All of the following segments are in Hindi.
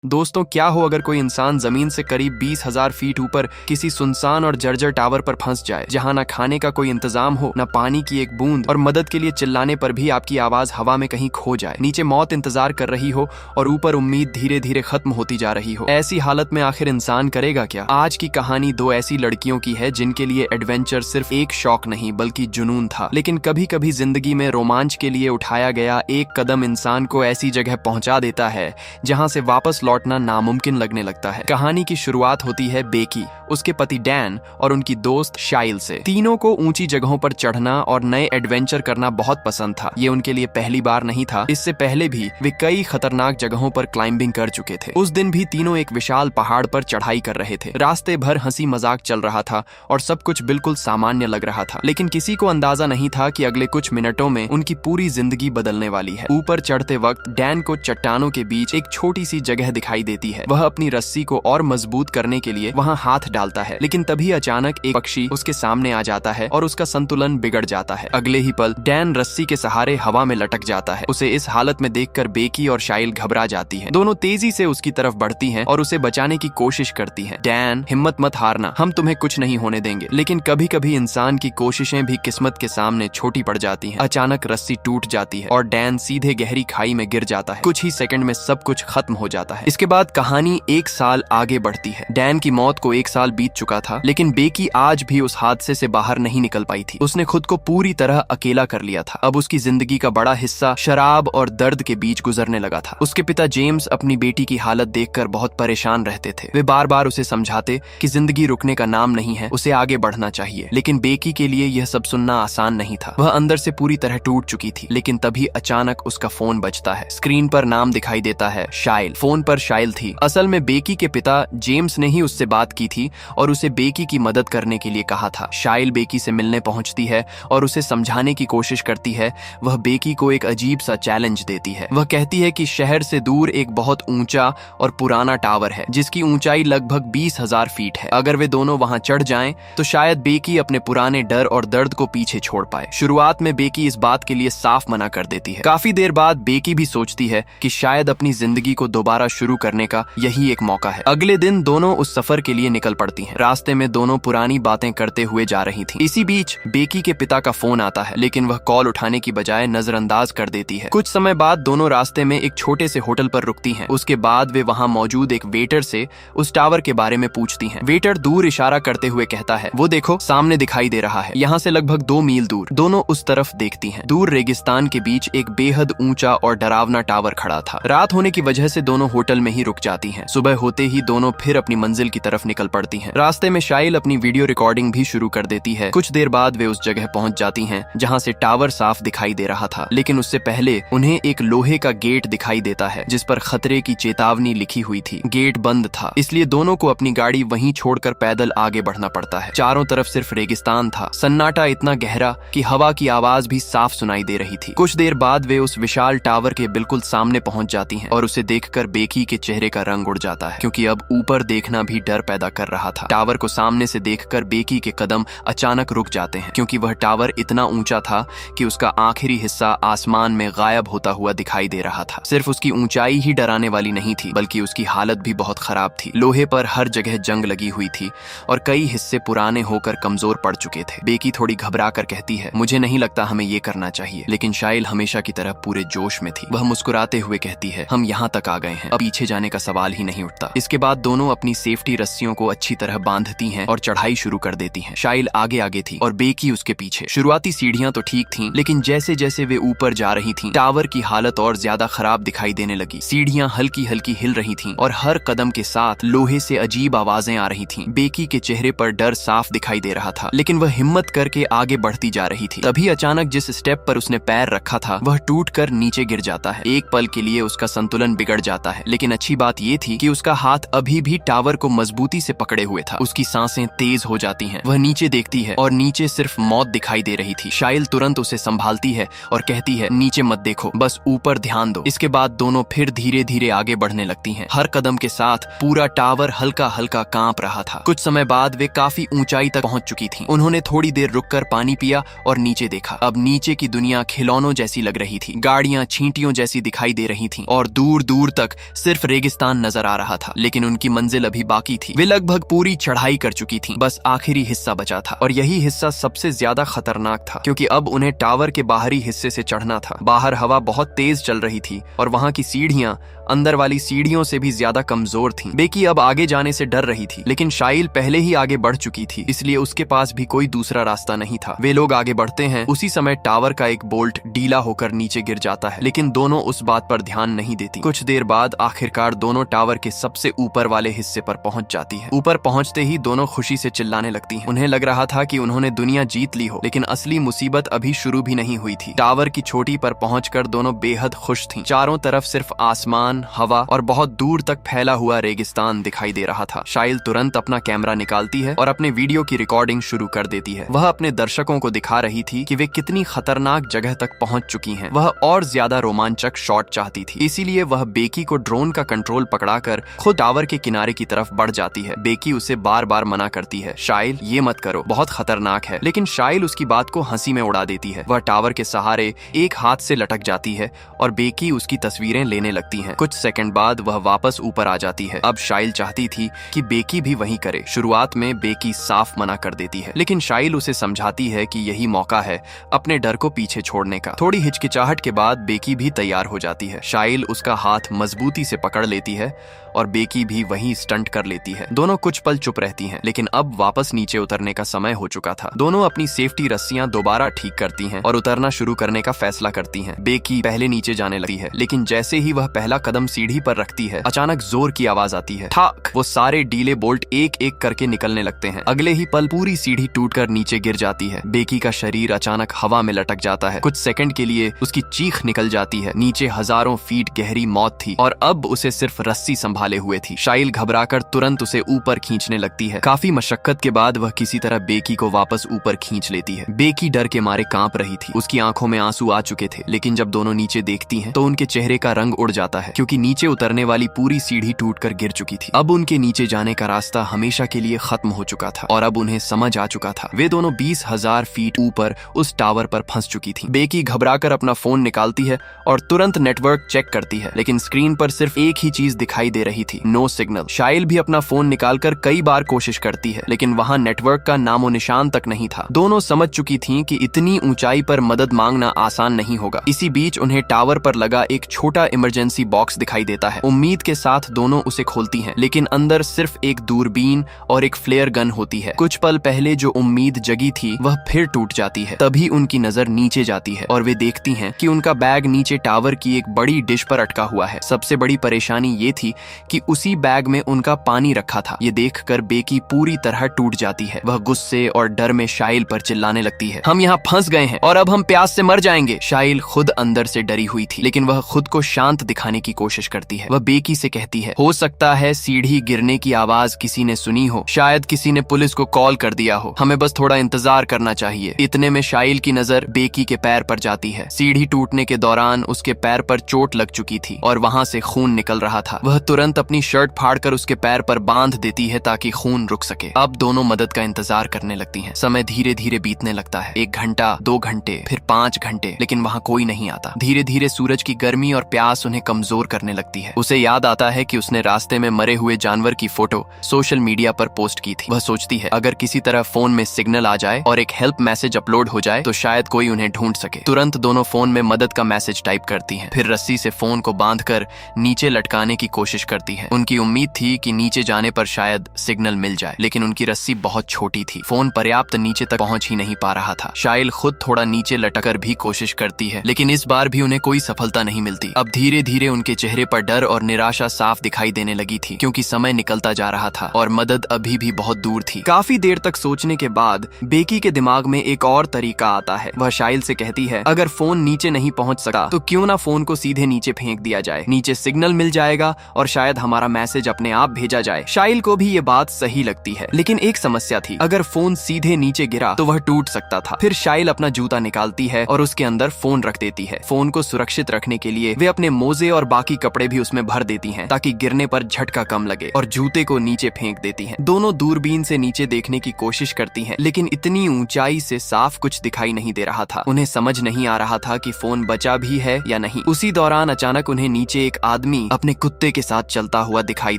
दोस्तों, क्या हो अगर कोई इंसान जमीन से करीब 20,000 फीट ऊपर किसी सुनसान और जर्जर टावर पर फंस जाए, जहां न खाने का कोई इंतजाम हो, न पानी की एक बूंद, और मदद के लिए चिल्लाने पर भी आपकी आवाज हवा में कहीं खो जाए। नीचे मौत इंतजार कर रही हो और ऊपर उम्मीद धीरे धीरे खत्म होती जा रही हो। ऐसी हालत में आखिर इंसान करेगा क्या? आज की कहानी दो ऐसी लड़कियों की है जिनके लिए एडवेंचर सिर्फ एक शौक नहीं बल्कि जुनून था। लेकिन कभी कभी जिंदगी में रोमांच के लिए उठाया गया एक कदम इंसान को ऐसी जगह पहुंचा देता है जहां से वापस लौटना नामुमकिन लगने लगता है। कहानी की शुरुआत होती है बेकी, उसके पति डैन और उनकी दोस्त शाइल से। तीनों को ऊंची जगहों पर चढ़ना और नए एडवेंचर करना बहुत पसंद था। ये उनके लिए पहली बार नहीं था, इससे पहले भी वे कई खतरनाक जगहों पर क्लाइंबिंग कर चुके थे। उस दिन भी तीनों एक विशाल पहाड़ पर चढ़ाई कर रहे थे। रास्ते भर हंसी मजाक चल रहा था और सब कुछ बिल्कुल सामान्य लग रहा था, लेकिन किसी को अंदाजा नहीं था कि अगले कुछ मिनटों में उनकी पूरी जिंदगी बदलने वाली है। ऊपर चढ़ते वक्त डैन को चट्टानों के बीच एक छोटी सी जगह दिखाई देती है। वह अपनी रस्सी को और मजबूत करने के लिए वहां हाथ डालता है, लेकिन तभी अचानक एक पक्षी उसके सामने आ जाता है और उसका संतुलन बिगड़ जाता है। अगले ही पल डैन रस्सी के सहारे हवा में लटक जाता है। उसे इस हालत में देखकर बेकी और शाइल घबरा जाती है। दोनों तेजी से उसकी तरफ बढ़ती हैं और उसे बचाने की कोशिश करती हैं। डैन, हिम्मत मत हारना, हम तुम्हें कुछ नहीं होने देंगे। लेकिन कभी कभी इंसान की कोशिशें भी किस्मत के सामने छोटी पड़ जाती हैं। अचानक रस्सी टूट जाती है और डैन सीधे गहरी खाई में गिर जाता है। कुछ ही सेकंड में सब कुछ खत्म हो जाता है। इसके बाद कहानी एक साल आगे बढ़ती है। डैन की मौत को एक साल बीत चुका था, लेकिन बेकी आज भी उस हादसे से बाहर नहीं निकल पाई थी। उसने खुद को पूरी तरह अकेला कर लिया था। अब उसकी जिंदगी का बड़ा हिस्सा शराब और दर्द के बीच गुजरने लगा था। उसके पिता जेम्स अपनी बेटी की हालत देखकर बहुत परेशान रहते थे। वे बार बार उसे समझाते कि जिंदगी रुकने का नाम नहीं है, उसे आगे बढ़ना चाहिए। लेकिन बेकी के लिए यह सब सुनना आसान नहीं था। वह अंदर से पूरी तरह टूट चुकी थी। लेकिन तभी अचानक उसका फोन बजता है। स्क्रीन पर नाम दिखाई देता है, शाइल। फोन पर शाइल थी। असल में बेकी के पिता जेम्स ने ही उससे बात की थी और उसे बेकी की मदद करने के लिए कहा था। शाइल बेकी से मिलने पहुंचती है और उसे समझाने की कोशिश करती है। वह बेकी को एक अजीब सा चैलेंज देती है। वह कहती है कि शहर से दूर एक बहुत ऊंचा और पुराना टावर है जिसकी ऊंचाई लगभग 20,000 फीट है। अगर वे दोनों वहां चढ़ जाएं तो शायद बेकी अपने पुराने डर और दर्द को पीछे छोड़ पाए। शुरुआत में बेकी इस बात के लिए साफ मना कर देती है। काफी देर बाद बेकी भी सोचती है कि शायद अपनी जिंदगी को दोबारा शुरू करने का यही एक मौका है। अगले दिन दोनों उस सफर के लिए निकल पड़ती हैं। रास्ते में दोनों पुरानी बातें करते हुए जा रही थीं। इसी बीच बेकी के पिता का फोन आता है, लेकिन वह कॉल उठाने की बजाय नजरअंदाज कर देती है। कुछ समय बाद दोनों रास्ते में एक छोटे से होटल पर रुकती हैं। उसके बाद वे वहां मौजूद एक वेटर से उस टावर के बारे में पूछती हैं। वेटर दूर इशारा करते हुए कहता है, वो देखो सामने दिखाई दे रहा है, यहाँ से लगभग 2 मील दूर। दोनों उस तरफ देखती हैं। दूर रेगिस्तान के बीच एक बेहद ऊंचा और डरावना टावर खड़ा था। रात होने की वजह से दोनों होटल में ही रुक जाती हैं। सुबह होते ही दोनों फिर अपनी मंजिल की तरफ निकल पड़ती हैं। रास्ते में शाइल अपनी वीडियो रिकॉर्डिंग भी शुरू कर देती है। कुछ देर बाद वे उस जगह पहुंच जाती हैं जहां से टावर साफ दिखाई दे रहा था, लेकिन उससे पहले उन्हें एक लोहे का गेट दिखाई देता है जिस पर खतरे की चेतावनी लिखी हुई थी। गेट बंद था, इसलिए दोनों को अपनी गाड़ी वहीं छोड़कर पैदल आगे बढ़ना पड़ता है। चारों तरफ सिर्फ रेगिस्तान था। सन्नाटा इतना गहरा कि हवा की आवाज भी साफ सुनाई दे रही थी। कुछ देर बाद वे उस विशाल टावर के बिल्कुल सामने पहुंच जाती हैं और उसे देखकर बेकी के चेहरे का रंग उड़ जाता है, क्योंकि अब ऊपर देखना भी डर पैदा कर रहा था। टावर को सामने से देखकर बेकी के कदम अचानक रुक जाते हैं, क्योंकि वह टावर इतना ऊंचा था कि उसका आखिरी हिस्सा आसमान में गायब होता हुआ दिखाई दे रहा था। सिर्फ उसकी ऊंचाई ही डराने वाली नहीं थी, बल्कि उसकी हालत भी बहुत खराब थी। लोहे पर हर जगह जंग लगी हुई थी और कई हिस्से पुराने होकर कमजोर पड़ चुके थे। बेकी थोड़ी घबरा कर कहती है, मुझे नहीं लगता हमें ये करना चाहिए। लेकिन शाइल हमेशा की तरह पूरे जोश में थी। वह मुस्कुराते हुए कहती है, हम यहाँ तक आ गए हैं, अब पीछे जाने का सवाल ही नहीं उठता। इसके बाद दोनों अपनी सेफ्टी रस्सियों को अच्छी तरह बांधती हैं और चढ़ाई शुरू कर देती हैं। शाइल आगे आगे थी और बेकी उसके पीछे। शुरुआती सीढ़ियां तो ठीक थीं, लेकिन जैसे जैसे वे ऊपर जा रही थीं, टावर की हालत और ज्यादा खराब दिखाई देने लगी। सीढ़ियां हल्की हल्की हिल रही थीं और हर कदम के साथ लोहे से अजीब आवाजें आ रही थीं। बेकी के चेहरे पर डर साफ दिखाई दे रहा था, लेकिन वह हिम्मत करके आगे बढ़ती जा रही थी। तभी अचानक जिस स्टेप पर उसने पैर रखा था वह टूटकर नीचे गिर जाता है। एक पल के लिए उसका संतुलन बिगड़ जाता है, लेकिन अच्छी बात यह थी कि उसका हाथ अभी भी टावर को मजबूती से पकड़े हुए था। उसकी सांसें तेज हो जाती हैं। वह नीचे देखती है और नीचे सिर्फ मौत दिखाई दे रही थी। शाइल तुरंत उसे संभालती है और कहती है, नीचे मत देखो, बस ऊपर ध्यान दो। इसके बाद दोनों फिर धीरे धीरे आगे बढ़ने लगती हैं। हर कदम के साथ पूरा टावर हल्का हल्का कांप रहा था। कुछ समय बाद वे काफी ऊंचाई तक पहुंच चुकी थीं। उन्होंने थोड़ी देर रुककर पानी पिया और नीचे देखा। अब नीचे की दुनिया खिलौनों जैसी लग रही थी। गाड़ियां छींटियों जैसी दिखाई दे रही थीं और दूर दूर तक सिर्फ रेगिस्तान नजर आ रहा था, लेकिन उनकी मंजिल अभी बाकी थी। वे लगभग पूरी चढ़ाई कर चुकी थी, बस आखिरी हिस्सा बचा था और यही हिस्सा सबसे ज्यादा खतरनाक था, क्योंकि अब उन्हें टावर के बाहरी हिस्से से चढ़ना था। बाहर हवा बहुत तेज चल रही थी और वहां की सीढ़ियां अंदर वाली सीढ़ियों से भी ज्यादा कमजोर थीं। बेकी अब आगे जाने से डर रही थी, लेकिन शाइल पहले ही आगे बढ़ चुकी थी, इसलिए उसके पास भी कोई दूसरा रास्ता नहीं था। वे लोग आगे बढ़ते हैं, उसी समय टावर का एक बोल्ट ढीला होकर नीचे गिर जाता है, लेकिन दोनों उस बात पर ध्यान नहीं देती। कुछ देर बाद आखिरकार दोनों टावर के सबसे ऊपर वाले हिस्से पर पहुंच जाती है। ऊपर पहुंचते ही दोनों खुशी से चिल्लाने लगती हैं। उन्हें लग रहा था कि उन्होंने दुनिया जीत ली हो, लेकिन असली मुसीबत अभी शुरू भी नहीं हुई थी। टावर की चोटी पर पहुंचकर दोनों बेहद खुश थीं। चारों तरफ सिर्फ आसमान, हवा और बहुत दूर तक फैला हुआ रेगिस्तान दिखाई दे रहा था। शाइल तुरंत अपना कैमरा निकालती है और अपने वीडियो की रिकॉर्डिंग शुरू कर देती है। वह अपने दर्शकों को दिखा रही थी कि वे कितनी खतरनाक जगह तक पहुंच चुकी हैं। वह और ज्यादा रोमांचक शॉट चाहती थी, इसीलिए वह बेकी को ड्रोन का कंट्रोल पकड़ाकर खुद टावर के किनारे की तरफ बढ़ जाती है। बेकी उसे बार बार मना करती है, शाइल ये मत करो, बहुत खतरनाक है। लेकिन शाइल उसकी बात को हंसी में उड़ा देती है। वह टावर के सहारे एक हाथ से लटक जाती है और बेकी उसकी तस्वीरें लेने लगती है। कुछ सेकंड बाद वह वापस ऊपर आ जाती है। अब शाइल चाहती थी कि बेकी भी वही करे। शुरुआत में बेकी साफ मना कर देती है, लेकिन शाइल उसे समझाती है कि यही मौका है अपने डर को पीछे छोड़ने का। थोड़ी हिचकिचाहट के बाद बेकी भी तैयार हो जाती है। शाइल उसका हाथ मजबूती से पकड़ लेती है और बेकी भी वही स्टंट कर लेती है। दोनों कुछ पल चुप रहती हैं, लेकिन अब वापस नीचे उतरने का समय हो चुका था। दोनों अपनी सेफ्टी रस्सियां दोबारा ठीक करती हैं और उतरना शुरू करने का फैसला करती हैं। बेकी पहले नीचे जाने लगती है, लेकिन जैसे ही वह पहला कदम सीढ़ी पर रखती है, अचानक जोर की आवाज आती है। ठाक! वो सारे डीले बोल्ट एक एक करके निकलने लगते हैं। अगले ही पल पूरी सीढ़ी टूटकर नीचे गिर जाती है। बेकी का शरीर अचानक हवा में लटक जाता है। कुछ सेकंड के लिए उसकी चीख निकल जाती है। नीचे हजारों फीट गहरी मौत थी और अब उसे सिर्फ रस्सी संभाले हुए थी। शाइल घबराकर तुरंत उसे ऊपर खींचने लगती है। काफी मशक्कत के बाद वह किसी तरह बेकी को वापस ऊपर खींच लेती है। बेकी डर के मारे कांप रही थी, उसकी आंखों में आंसू आ चुके थे, लेकिन जब दोनों नीचे देखती हैं तो उनके चेहरे का रंग उड़ जाता है, क्योंकि नीचे उतरने वाली पूरी सीढ़ी टूटकर गिर चुकी थी। अब उनके नीचे जाने का रास्ता हमेशा के लिए खत्म हो चुका था और अब उन्हें समझ आ चुका था। वे दोनों 20,000 फीट ऊपर उस टावर पर फंस चुकी थी। बेकी घबराकर अपना फोन निकालती है और तुरंत नेटवर्क चेक करती है, लेकिन स्क्रीन पर सिर्फ एक ही चीज दिखाई दे रही थी, नो सिग्नल। शाइल भी अपना फोन निकालकर कई बार कोशिश करती है, लेकिन वहां नेटवर्क का नामो निशान तक नहीं था। दोनों समझ चुकी थीं कि इतनी ऊंचाई पर मदद मांगना आसान नहीं होगा। इसी बीच उन्हें टावर पर लगा एक छोटा इमरजेंसी बॉक्स दिखाई देता है। उम्मीद के साथ दोनों उसे खोलती हैं, लेकिन अंदर सिर्फ एक दूरबीन और एक फ्लेयर गन होती है। कुछ पल पहले जो उम्मीद जगी थी वह फिर टूट जाती है। तभी उनकी नजर नीचे जाती है और वे देखती हैं कि उनका बैग नीचे टावर की एक बड़ी डिश पर अटका हुआ है। सबसे बड़ी परेशानी ये थी कि उसी बैग में उनका पानी रखा था। ये देखकर बेकी पूरी तरह टूट जाती है। वह गुस्से और डर में शाइल पर चिल्लाने लगती है, हम यहाँ फंस गए हैं और अब हम प्यास से मर जाएंगे। शाइल खुद अंदर से डरी हुई थी, लेकिन वह खुद को शांत दिखाने की कोशिश करती है। वह बेकी से कहती है, हो सकता है सीढ़ी गिरने की आवाज किसी ने सुनी हो, शायद किसी ने पुलिस को कॉल कर दिया हो, हमें बस थोड़ा इंतजार करना चाहिए। इतने में शाइल की नजर बेकी के पैर पर जाती है। सीढ़ी टूटने के दौरान उसके पैर पर चोट लग चुकी थी और वहां से खून निकल रहा था। वह तुरंत अपनी शर्ट फाड़कर उसके पैर पर बांध देती है ताकि खून रुक सके। अब दोनों मदद का इंतजार करने लगती हैं। समय धीरे धीरे बीतने लगता है। 1 घंटा, 2 घंटे, फिर 5 घंटे, लेकिन वहां कोई नहीं आता। धीरे धीरे सूरज की गर्मी और प्यास उन्हें कमजोर करने लगती है। उसे याद आता है कि उसने रास्ते में मरे हुए जानवर की फोटो सोशल मीडिया पर पोस्ट की थी। वह सोचती है अगर किसी तरह फोन में सिग्नल आ जाए और एक हेल्प मैसेज अपलोड हो जाए तो शायद कोई उन्हें ढूंढ सके। तुरंत दोनों फोन में मदद का मैसेज टाइप करती हैं। फिर रस्सी से फोन को बांधकर नीचे लटकाने की कोशिश करती हैं। उनकी उम्मीद थी कि नीचे जाने पर शायद सिग्नल मिल जाए, लेकिन उनकी रस्सी बहुत छोटी थी। फोन पर्याप्त नीचे तक पहुंच ही नहीं पा रहा था। शाइल खुद थोड़ा नीचे लटकर भी कोशिश करती है, लेकिन इस बार भी उन्हें कोई सफलता नहीं मिलती। अब धीरे धीरे उनके चेहरे पर डर और निराशा साफ दिखाई देने लगी थी, क्योंकि समय निकलता जा रहा था और मदद अभी भी बहुत दूर थी। काफी देर तक सोचने के बाद बेकी के दिमाग में एक और तरीका आता है। वह शाइल से कहती है, अगर फोन नीचे नहीं पहुंच सका तो क्यों ना फोन को सीधे नीचे फेंक दिया जाए, नीचे सिग्नल मिल जाएगा और शायद हमारा मैसेज अपने आप भेजा जाए। शाइल को भी ये बात सही लगती है, लेकिन एक समस्या थी, अगर फोन सीधे नीचे गिरा तो वह टूट सकता था। फिर शाइल अपना जूता निकालती है और उसके अंदर फोन रख देती है। फोन को सुरक्षित रखने के लिए वे अपने मोजे और बाकी कपड़े भी उसमें भर देती हैं ताकि गिरने पर झटका कम लगे, और जूते को नीचे फेंक देती हैं। दोनों दूरबीन से नीचे देखने की कोशिश करती हैं, लेकिन इतनी ऊंचाई से साफ कुछ दिखाई नहीं दे रहा था। उन्हें समझ नहीं आ रहा था कि फोन बचा भी है या नहीं। उसी दौरान अचानक उन्हें नीचे एक आदमी आदमी अपने कुत्ते के साथ चलता हुआ दिखाई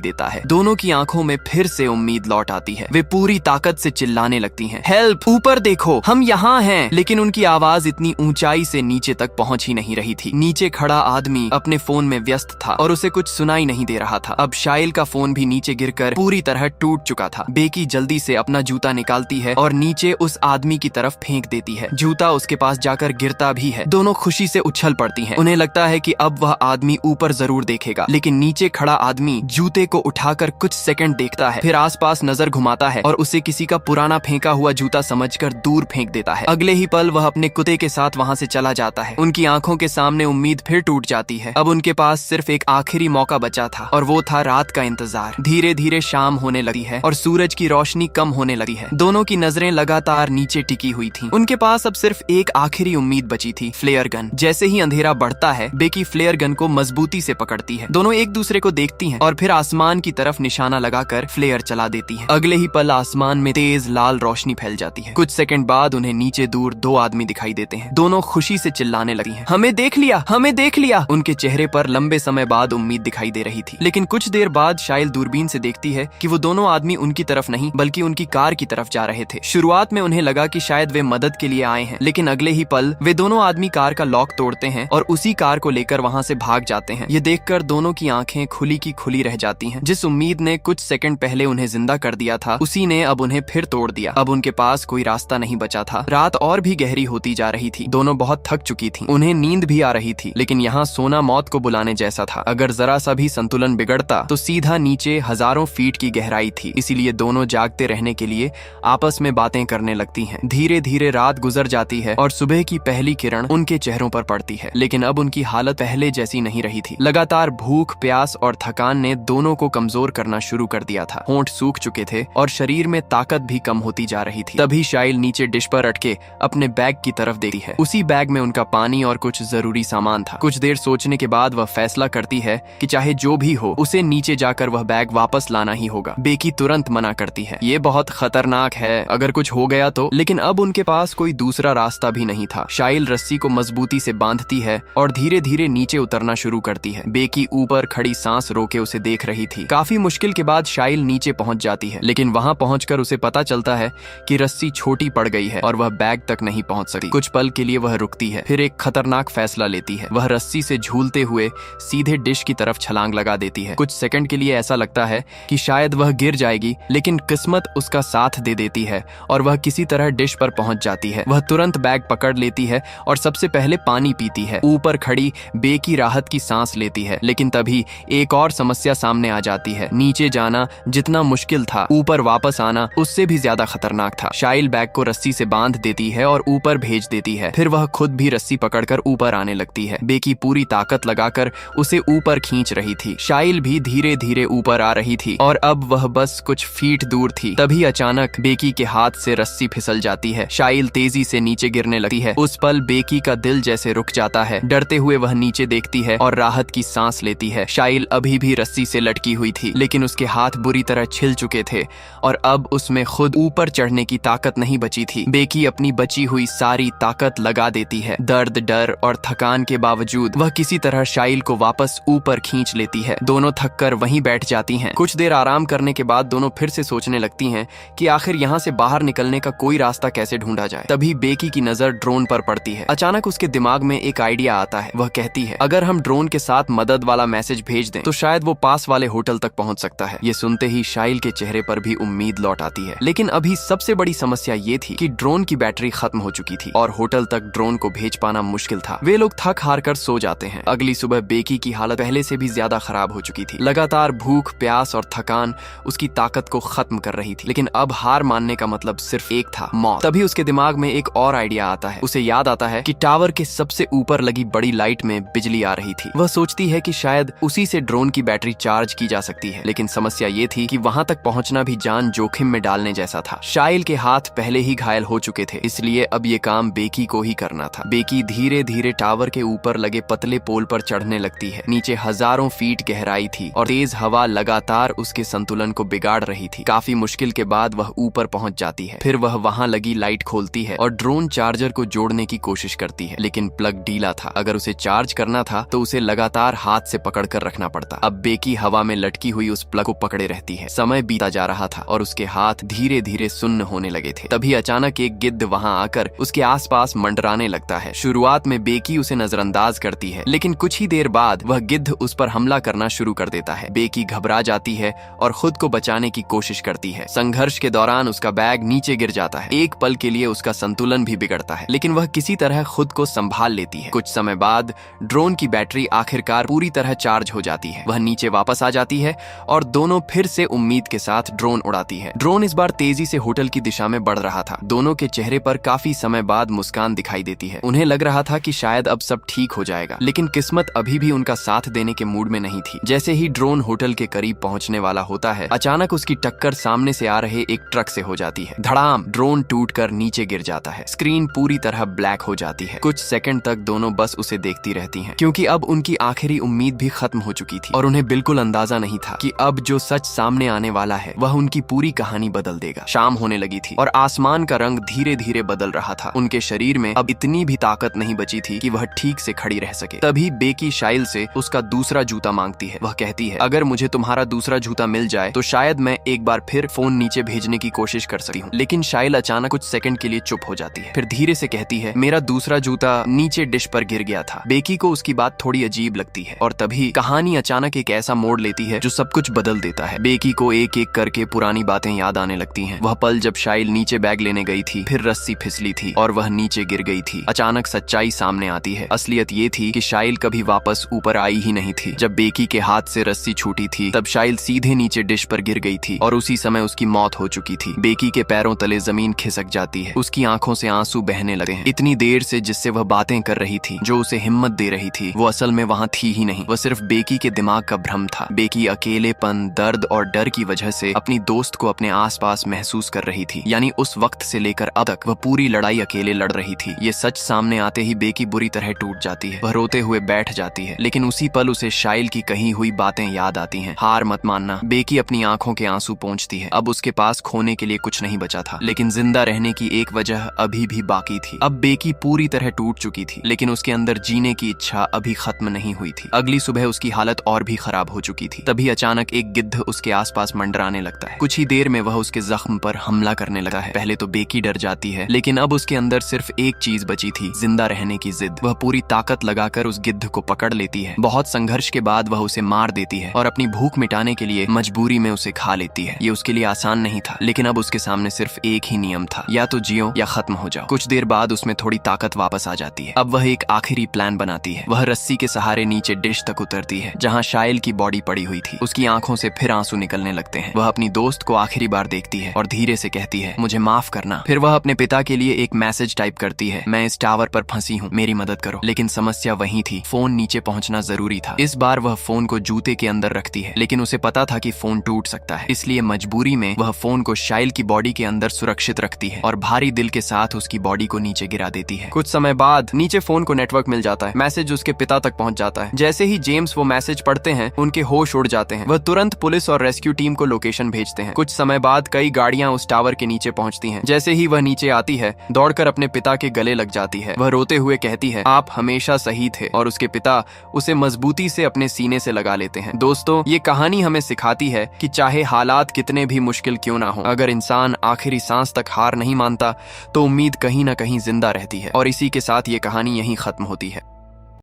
देता है। दोनों की आंखों में फिर से उम्मीद लौट आती है। वे पूरी ताकत से चिल्लाने लगती हैं, हेल्प, ऊपर देखो, हम यहाँ हैं। लेकिन उनकी आवाज इतनी ऊंचाई से नीचे तक पहुंच ही नहीं रही थी। नीचे खड़ा आदमी अपने फोन में व्यस्त था और उसे कुछ सुनाई नहीं दे रहा था। अब शाइल का फोन भी नीचे गिरकर पूरी तरह टूट चुका था। बेकी जल्दी से अपना जूता निकालती है और नीचे उस आदमी की तरफ फेंक देती है। जूता उसके पास जाकर गिरता भी है। दोनों खुशी से उछल पड़ती हैं। उन्हें लगता है कि अब वह आदमी ऊपर जरूर देखेगा, लेकिन नीचे खड़ा आदमी जूते को उठाकर कुछ सेकंड देखता है, फिर आसपास नजर घुमाता है और उसे किसी का पुराना फेंका हुआ जूता समझकर दूर फेंक देता है। अगले ही पल वह अपने कुत्ते के साथ वहां से चला जाता है। उनकी आंखों के सामने उम्मीद फिर टूट जाती है। अब उनके पास सिर्फ एक आखिरी मौका बचा था और वो था रात का इंतजार। धीरे धीरे शाम होने लगी है और सूरज की रोशनी कम होने लगी है। दोनों की नजरें लगातार नीचे टिकी हुई थीं। उनके पास अब सिर्फ एक आखिरी उम्मीद बची थी, फ्लेयर गन। जैसे ही अंधेरा बढ़ता है, बेकी फ्लेयर गन को मजबूती से पकड़ती है। दोनों एक दूसरे को देखती हैं और फिर आसमान की तरफ निशाना लगाकर फ्लेयर चला देती है। अगले ही पल आसमान में तेज लाल रोशनी फैल जाती है। कुछ सेकंड बाद उन्हें नीचे दूर दो आदमी दिखाई देते हैं। दोनों खुशी से चिल्लाने लगी हैं, हमें देख लिया, हमें देख लिया। उनके चेहरे पर लंबे समय बाद उम्मीद दिखाई दे रही थी। लेकिन कुछ देर बाद शाइल दूरबीन से देखती है कि वो दोनों आदमी उनकी तरफ नहीं बल्कि उनकी कार की तरफ जा रहे थे। शुरुआत में उन्हें लगा कि शायद वे मदद के लिए आए हैं, लेकिन अगले ही पल वे दोनों आदमी कार का लॉक तोड़ते हैं और उसी कार को लेकर वहां से भाग जाते हैं। ये देखकर दोनों की आंखें खुली की खुली रह जाती हैं। जिस उम्मीद ने कुछ सेकंड पहले उन्हें जिंदा कर दिया था, उसी ने अब उन्हें फिर तोड़ दिया। अब उनके पास कोई रास्ता नहीं बचा था। रात और भी गहरी होती जा रही थी। दोनों बहुत थक चुकी थीं। उन्हें नींद भी आ रही थी, लेकिन यहाँ सोना मौत को बुलाने जैसा था। अगर जरा सा भी संतुलन बिगड़ता तो सीधा नीचे हजारों फीट की गहराई थी। इसीलिए दोनों जागते रहने के लिए आपस में बातें करने लगती हैं। धीरे धीरे रात गुजर जाती है और सुबह की पहली किरण उनके चेहरों पर पड़ती है। लेकिन अब उनकी हालत पहले जैसी नहीं रही थी। लगातार भूख, प्यास और थकान ने दोनों को कमजोर करना शुरू कर दिया था। होंठ सूख चुके थे और शरीर में ताकत भी कम होती जा रही थी। तभी शाइल नीचे डिश पर अटके अपने बैग की तरफ देखती है। उसी बैग में उनका पानी और कुछ जरूरी सामान था। कुछ देर सोचने के बाद वह फैसला करती है कि चाहे जो भी हो, उसे नीचे जाकर वह बैग वापस लाना ही होगा। बेकी तुरंत मना करती है, ये बहुत खतरनाक है, अगर कुछ हो गया तो। लेकिन अब उनके पास कोई दूसरा रास्ता भी नहीं था। शाइल रस्सी को मजबूती से बांधती है और धीरे धीरे नीचे उतरना शुरू करती है। बेकी ऊपर खड़ी सांस रोके उसे देख रही थी। काफी मुश्किल के बाद शाइल नीचे पहुंच जाती है, लेकिन वहां पहुंचकर उसे पता चलता है कि रस्सी छोटी पड़ गई है और वह बैग तक नहीं पहुंच सकती। कुछ पल के लिए वह रुकती है, फिर एक खतरनाक फैसला लेती है। वह रस्सी से झूलते हुए सीधे डिश की तरफ छलांग लगा देती है। कुछ सेकंड के लिए ऐसा लगता है कि शायद वह गिर जाएगी, लेकिन किस्मत उसका साथ दे देती है और वह किसी तरह डिश पर पहुंच जाती है। वह तुरंत बैग पकड़ लेती है और सबसे पहले पानी पीती है। ऊपर खड़ी बेकी राहत की सांस लेती है, लेकिन तभी एक और समस्या सामने आ जाती है। नीचे जाना जितना मुश्किल था, ऊपर वापस आना उससे भी ज्यादा खतरनाक था। शाइल बैग को रस्सी से बांध देती है और ऊपर भेज देती है। फिर वह खुद भी रस्सी पकड़कर ऊपर आने लगती है। बेकी पूरी ताकत लगाकर उसे ऊपर खींच रही थी। शाइल भी धीरे धीरे ऊपर आ रही थी और अब वह बस कुछ फीट दूर थी। तभी अचानक बेकी के हाथ से रस्सी फिसल जाती है। शाइल तेजी से नीचे गिरने लगती है। उस पल बेकी का दिल जैसे रुक जाता है। डरते हुए वह नीचे देखती है और राहत की सांस लेती है। शाइल अभी भी रस्सी से लटकी हुई थी, लेकिन उसके हाथ बुरी तरह छिल चुके थे और अब उसमें खुद ऊपर चढ़ने की ताकत नहीं बची थी। बेकी अपनी बची हुई सारी ताकत लगा देती है। दर्द, डर और थकान के बावजूद वह किसी तरह शाइल को वापस ऊपर खींच लेती है। दोनों थक कर वहीं बैठ जाती हैं। कुछ देर आराम करने के बाद दोनों फिर से सोचने लगती हैं कि आखिर यहाँ से बाहर निकलने का कोई रास्ता कैसे ढूंढा जाए। तभी बेकी की नजर ड्रोन पर पड़ती है। अचानक उसके दिमाग में एक आइडिया आता है। वह कहती है, अगर हम ड्रोन के साथ मदद वाला मैसेज भेज दें तो शायद वो पास वाले होटल तक पहुंच सकता है। ये सुनते ही शाइल के चेहरे पर भी उम्मीद लौट आती है। लेकिन अभी सबसे बड़ी समस्या ये थी कि ड्रोन की बैटरी खत्म हो चुकी थी और होटल तक ड्रोन को भेज पाना मुश्किल था। वे लोग थक हार कर सो जाते हैं। अगली सुबह बेकी की हालत पहले से भी ज्यादा खराब हो चुकी थी। लगातार भूख, प्यास और थकान उसकी ताकत को खत्म कर रही थी। लेकिन अब हार मानने का मतलब सिर्फ एक था, मौत। तभी उसके दिमाग में एक और आइडिया आता है। उसे याद आता है कि टावर के सबसे ऊपर लगी बड़ी लाइट में बिजली आ रही थी। वह सोचती है कि शायद उसी से ड्रोन की बैटरी चार्ज की जा सकती है। लेकिन समस्या ये थी कि वहां तक पहुंचना भी जान जोखिम में डालने जैसा था। शाइल के हाथ पहले ही घायल हो चुके थे, इसलिए अब ये काम बेकी को ही करना था। बेकी धीरे धीरे टावर के ऊपर लगे पतले पोल पर चढ़ने लगती है। नीचे हजारों फीट गहराई थी और तेज हवा लगातार उसके संतुलन को बिगाड़ रही थी। काफी मुश्किल के बाद वह ऊपर पहुंच जाती है। फिर वह वहां लगी लाइट खोलती है और ड्रोन चार्जर को जोड़ने की कोशिश करती है, लेकिन प्लग ढीला था। अगर उसे चार्ज करना था तो उसे लगातार हाथ से पकड़कर रखना पड़ता। अब बेकी हवा में लटकी हुई उस प्लग को पकड़े रहती है। समय बीता जा रहा था और उसके हाथ धीरे धीरे सुन्न होने लगे थे। तभी अचानक एक गिद्ध वहां आकर उसके आसपास मंडराने लगता है। शुरुआत में बेकी उसे नजरअंदाज करती है, लेकिन कुछ ही देर बाद वह गिद्ध उस पर हमला करना शुरू कर देता है। बेकी घबरा जाती है और खुद को बचाने की कोशिश करती है। संघर्ष के दौरान उसका बैग नीचे गिर जाता है। एक पल के लिए उसका संतुलन भी बिगड़ता है, लेकिन वह किसी तरह खुद को संभाल लेती है। कुछ समय बाद ड्रोन की बैटरी आखिरकार पूरी तरह चार्ज हो जाती है। वह नीचे वापस आ जाती है और दोनों फिर से उम्मीद के साथ ड्रोन उड़ाती है। ड्रोन इस बार तेजी से होटल की दिशा में बढ़ रहा था। दोनों के चेहरे पर काफी समय बाद मुस्कान दिखाई देती है। उन्हें लग रहा था कि शायद अब सब ठीक हो जाएगा, लेकिन किस्मत अभी भी उनका साथ देने के मूड में नहीं थी। जैसे ही ड्रोन होटल के करीब पहुंचने वाला होता है, अचानक उसकी टक्कर सामने से आ रहे एक ट्रक से हो जाती है। धड़ाम! ड्रोन टूटकर नीचे गिर जाता है। स्क्रीन पूरी तरह ब्लैक हो जाती है। कुछ सेकंड तक दोनों बस उसे देखती रहती हैं, क्योंकि अब उनकी आखिरी उम्मीद भी खत्म हो चुकी थी और उन्हें बिल्कुल अंदाजा नहीं था कि अब जो सच सामने आने वाला है वह उनकी पूरी कहानी बदल देगा। शाम होने लगी थी और आसमान का रंग धीरे धीरे बदल रहा था। उनके शरीर में अब इतनी भी ताकत नहीं बची थी कि वह ठीक से खड़ी रह सके। तभी बेकी शाइल से उसका दूसरा जूता मांगती है। वह कहती है, अगर मुझे तुम्हारा दूसरा जूता मिल जाए तो शायद मैं एक बार फिर फोन नीचे भेजने की कोशिश कर सकती हूँ। लेकिन शाइल अचानक कुछ सेकंड के लिए चुप हो जाती है, फिर धीरे से कहती है, मेरा दूसरा जूता नीचे डिश पर गिर गया था। बेकी को उसकी बात थोड़ी अजीब लगती है और तभी कहानी अचानक एक ऐसा मोड़ लेती है जो सब कुछ बदल देता है। बेकी को एक एक करके पुरानी बातें याद आने लगती हैं। वह पल जब शाइल नीचे बैग लेने गई थी, फिर रस्सी फिसली थी और वह नीचे गिर गई थी। अचानक सच्चाई सामने आती है। असलियत ये थी कि शाइल कभी वापस ऊपर आई ही नहीं थी। जब बेकी के हाथ से रस्सी छूटी थी तब शाइल सीधे नीचे डिश पर गिर गई थी और उसी समय उसकी मौत हो चुकी थी। बेकी के पैरों तले जमीन खिसक जाती है। उसकी आंखों से आंसू बहने लगते हैं। इतनी देर से जिससे वह बातें कर रही थी, जो उसे हिम्मत दे रही थी, वो असल में वहां थी ही नहीं। वह सिर्फ बेकी के दिमाग का भ्रम था। बेकी अकेलेपन, दर्द और डर की वजह से अपनी दोस्त को अपने आसपास महसूस कर रही थी। यानी उस वक्त से लेकर अब तक वह पूरी लड़ाई अकेले लड़ रही थी। ये सच सामने आते ही बेकी बुरी तरह टूट जाती है। वह रोते हुए बैठ जाती है, लेकिन उसी पल उसे शाइल की कही हुई बातें याद आती हैं। हार मत मानना। बेकी अपनी आंखों के आंसू पोंछती है। अब उसके पास खोने के लिए कुछ नहीं बचा था, लेकिन जिंदा रहने की एक वजह अभी भी बाकी थी। अब बेकी पूरी तरह टूट चुकी थी, लेकिन उसके अंदर जीने की इच्छा अभी खत्म नहीं हुई थी। अगली सुबह उसकी हालत और भी खराब हो चुकी थी। तभी अचानक एक गिद्ध उसके आसपास मंडराने लगता है। कुछ ही देर में वह उसके जख्म पर हमला करने लगा है। पहले तो बेकी डर जाती है, लेकिन अब उसके अंदर सिर्फ एक चीज बची थी, जिंदा रहने की जिद। वह पूरी ताकत लगाकर उस गिद्ध को पकड़ लेती है। बहुत संघर्ष के बाद वह उसे मार देती है और अपनी भूख मिटाने के लिए मजबूरी में उसे खा लेती है। ये उसके लिए आसान नहीं था, लेकिन अब उसके सामने सिर्फ एक ही नियम था, या तो जियो या खत्म हो जाओ। कुछ देर बाद उसमें थोड़ी ताकत वापस आ जाती है। अब वह एक आखिरी प्लान बनाती है। वह रस्सी के सहारे नीचे डिश तक उतरती है जहाँ शाइल की बॉडी पड़ी हुई थी। उसकी आंखों से फिर आंसू निकलने लगते हैं। वह अपनी दोस्त को आखिरी बार देखती है और धीरे से कहती है, मुझे माफ करना। फिर वह अपने पिता के लिए एक मैसेज टाइप करती है, मैं इस टावर पर फंसी हूँ, मेरी मदद करो। लेकिन समस्या वही थी, फोन नीचे पहुंचना जरूरी था। इस बार वह फोन को जूते के अंदर रखती है, लेकिन उसे पता था कि फोन टूट सकता है, इसलिए मजबूरी में वह फोन को शाइल की बॉडी के अंदर सुरक्षित रखती है और भारी दिल के साथ उसकी बॉडी को नीचे गिरा देती है। कुछ समय बाद नीचे फोन को नेटवर्क मिल जाता है। मैसेज उसके पिता तक पहुंच जाता है। जैसे ही जेम्स वो मैसेज पढ़ते हैं, उनके होश उड़ जाते हैं। वह तुरंत पुलिस और रेस्क्यू टीम को लोकेशन भेजते हैं। कुछ समय बाद कई गाड़ियां उस टावर के नीचे पहुंचती हैं। जैसे ही वह नीचे आती है, दौड़कर अपने पिता के गले लग जाती है। वह रोते हुए कहती है, आप हमेशा सही थे, और उसके पिता उसे मजबूती से अपने सीने से लगा लेते हैं। दोस्तों, ये कहानी हमें सिखाती है कि चाहे हालात कितने भी मुश्किल क्यों ना हो, अगर इंसान आखिरी सांस तक हार नहीं मानता तो उम्मीद कहीं ना कहीं जिंदा रहती है। और इसी के साथ ये कहानी यहीं खत्म होती है।